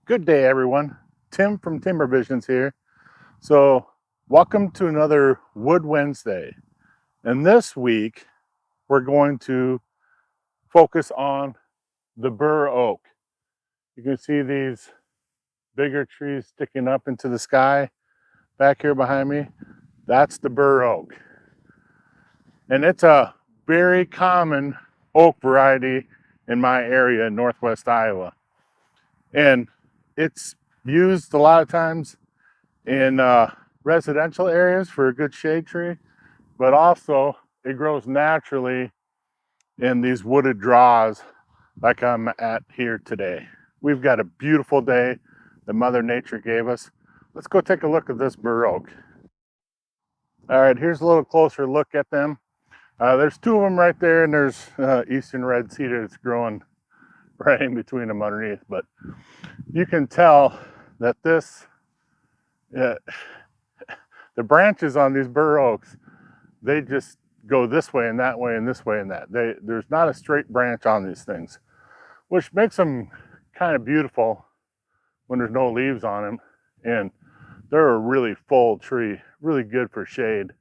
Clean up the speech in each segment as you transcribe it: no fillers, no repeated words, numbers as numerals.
Good day, everyone. Tim from Timber Visions here. So, welcome to another Wood Wednesday. And this week, we're going to focus on the Bur Oak. You can see these bigger trees sticking up into the sky back here behind me. That's the Bur Oak. And it's a very common oak variety in my area in northwest Iowa. And it's used a lot of times in residential areas for a good shade tree, but also it grows naturally in these wooded draws like I'm at here today. We've got a beautiful day that Mother Nature gave us. Let's go take a look at this Bur Oak. All right, here's a little closer look at them. There's two of them right there, and there's Eastern Red Cedar that's growing right in between them underneath. But you can tell that uh, the branches on these Bur Oaks, they just go this way and that way and this way and that. There's not a straight branch on these things, which makes them kind of beautiful when there's no leaves on them. And they're a really full tree, really good for shade.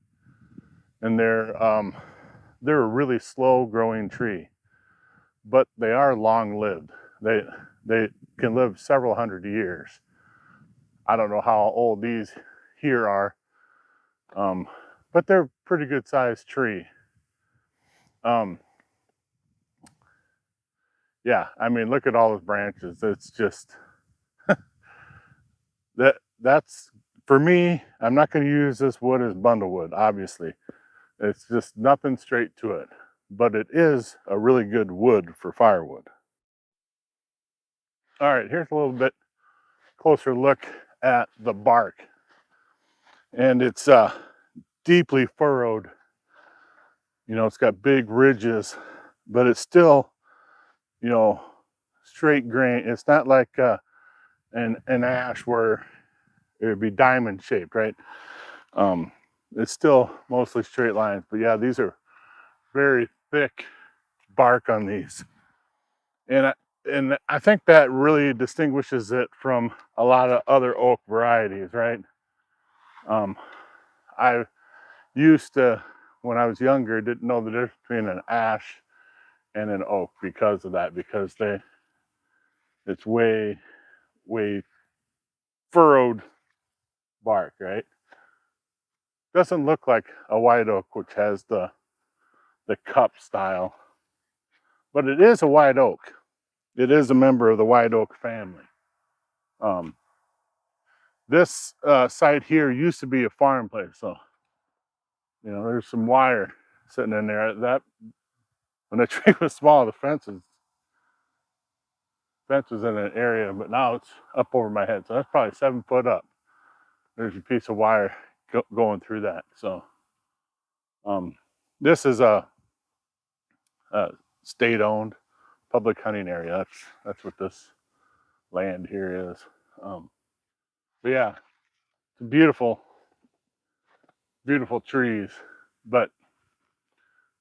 And they're a really slow growing tree, but they are long lived. They can live several hundred years. I don't know how old these here are, but they're a pretty good sized tree. Um, yeah, I mean, look at all those branches. It's just that's for me. I'm not going to use this wood as bundlewood. Obviously, it's just nothing straight to it, but it is a really good wood for firewood. All right, here's a little bit closer look at the bark, and it's deeply furrowed. You know, it's got big ridges, but it's still, you know, straight grain. It's not like an ash where it would be diamond shaped, right? Um, it's still mostly straight lines, but yeah, these are very thick bark on these, and I think that really distinguishes it from a lot of other oak varieties, right? Um, I used to, when I was younger, didn't know the difference between an ash and an oak because of that, because it's way furrowed bark, right? Doesn't look like a white oak, which has the cup style, but it is a white oak. It is a member of the white oak family. Um, this site here used to be a farm place, so you know there's some wire sitting in there. That when the tree was small, the fence was in an area, but now it's up over my head, so that's probably 7 foot up. There's a piece of wire going through that. So um, this is a state-owned public hunting area. That's what this land here is. But yeah, it's beautiful, beautiful trees. But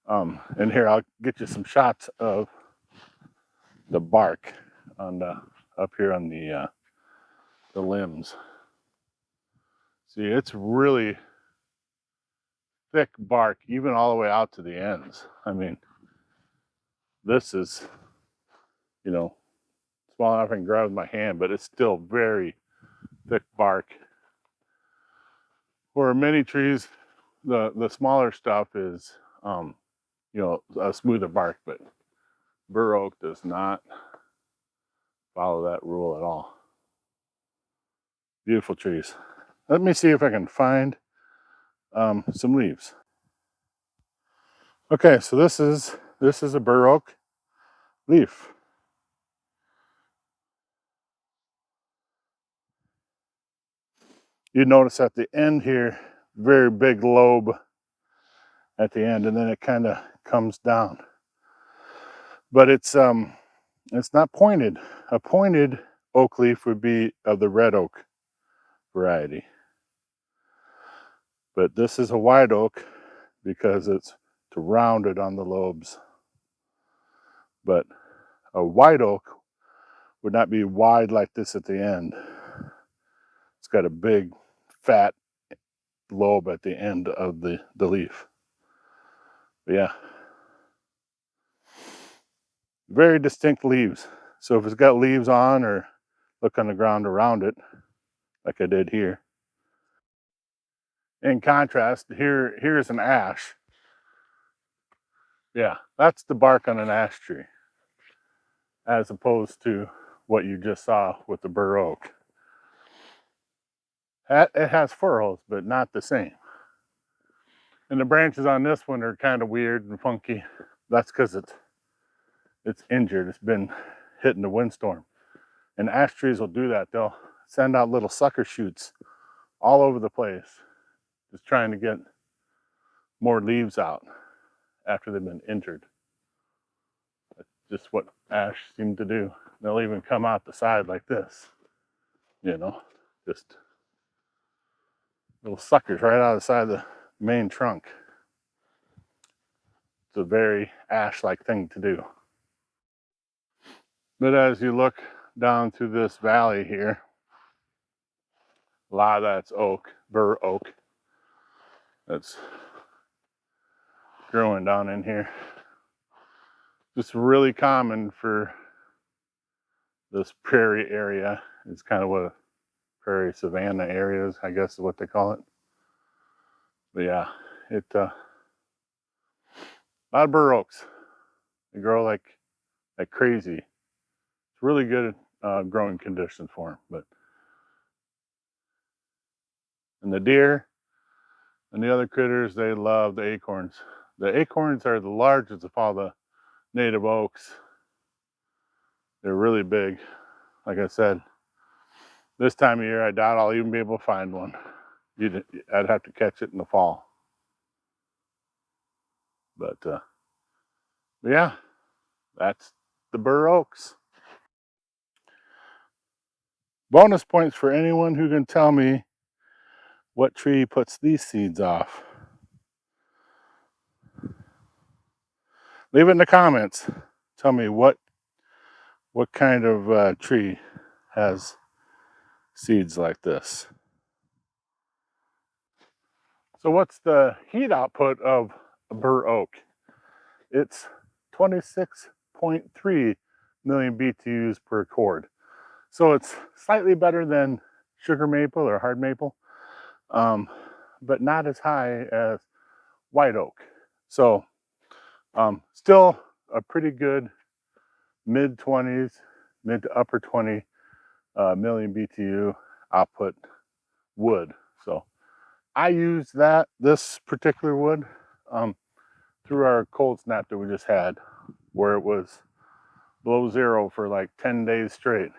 and here I'll get you some shots of the bark on the up here on the limbs. See, it's really thick bark, even all the way out to the ends. I mean, this is, you know, small enough I can grab with my hand, but it's still very thick bark. For many trees, the smaller stuff is, you know, a smoother bark, but Bur Oak does not follow that rule at all. Beautiful trees. Let me see if I can find some leaves. Okay, so this is a Bur Oak leaf. You notice at the end here, very big lobe at the end, and then it kind of comes down. But it's not pointed. A pointed oak leaf would be of the red oak variety. But this is a white oak because it's rounded on the lobes. But a white oak would not be wide like this at the end. It's got a big fat lobe at the end of the leaf. But yeah, very distinct leaves. So if it's got leaves on, or look on the ground around it, like I did here. In contrast, here's an ash. Yeah, that's the bark on an ash tree, as opposed to what you just saw with the Bur Oak. It has furrows, but not the same. And the branches on this one are kind of weird and funky. That's because it's injured. It's been hit in the windstorm. And ash trees will do that. They'll send out little sucker shoots all over the place, just trying to get more leaves out after they've been injured. That's just what ash seem to do. They'll even come out the side like this, you know, just little suckers right out of the side of the main trunk. It's a very ash-like thing to do. But as you look down through this valley here, a lot of that's oak, Bur Oak, that's growing down in here. Just really common for this prairie area. It's kind of what a prairie savanna area is, I guess is what they call it. But yeah, a lot of Bur Oaks. They grow like crazy. It's really good growing conditions for them. And the deer and the other critters, they love the acorns. The acorns are the largest of all the native oaks. They're really big. Like I said, this time of year, I doubt I'll even be able to find one. I'd have to catch it in the fall. But yeah, that's the Bur Oaks. Bonus points for anyone who can tell me what tree puts these seeds off. Leave it in the comments. Tell me what kind of tree has seeds like this. So what's the heat output of a Bur Oak? It's 26.3 million BTUs per cord. So it's slightly better than sugar maple or hard maple, but not as high as white oak. So still a pretty good mid-20s, mid to upper 20 million BTU output wood. So I used this particular wood through our cold snap that we just had, where it was below zero for like 10 days straight.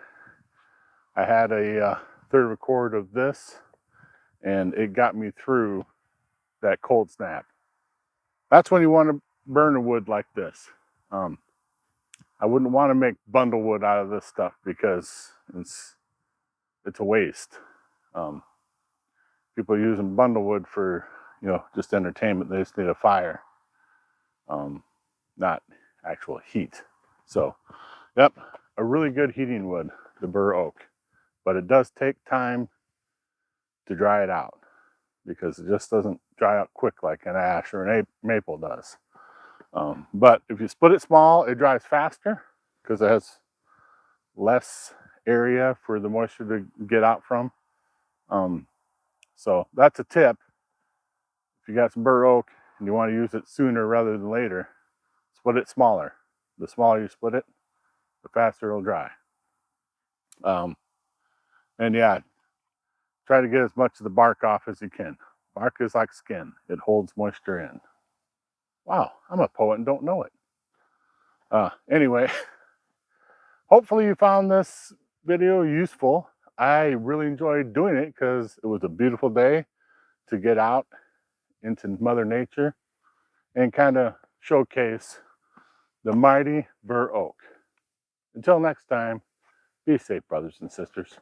I had a third of a cord of this, and it got me through that cold snap. That's when you want to burn a wood like this. I wouldn't want to make bundle wood out of this stuff because it's a waste. People using bundle wood for, just entertainment. They just need a fire, not actual heat. So, yep, a really good heating wood, the Bur Oak. But it does take time to dry it out because it just doesn't dry out quick like an ash or an maple does. But if you split it small, it dries faster because it has less area for the moisture to get out from. So that's a tip. If you got some Bur Oak and you want to use it sooner rather than later, split it smaller. The smaller you split it, the faster it'll dry. And yeah, try to get as much of the bark off as you can. Bark is like skin. It holds moisture in. Wow, I'm a poet and don't know it. Anyway, hopefully you found this video useful. I really enjoyed doing it because it was a beautiful day to get out into Mother Nature and kind of showcase the mighty Bur Oak. Until next time, be safe, brothers and sisters.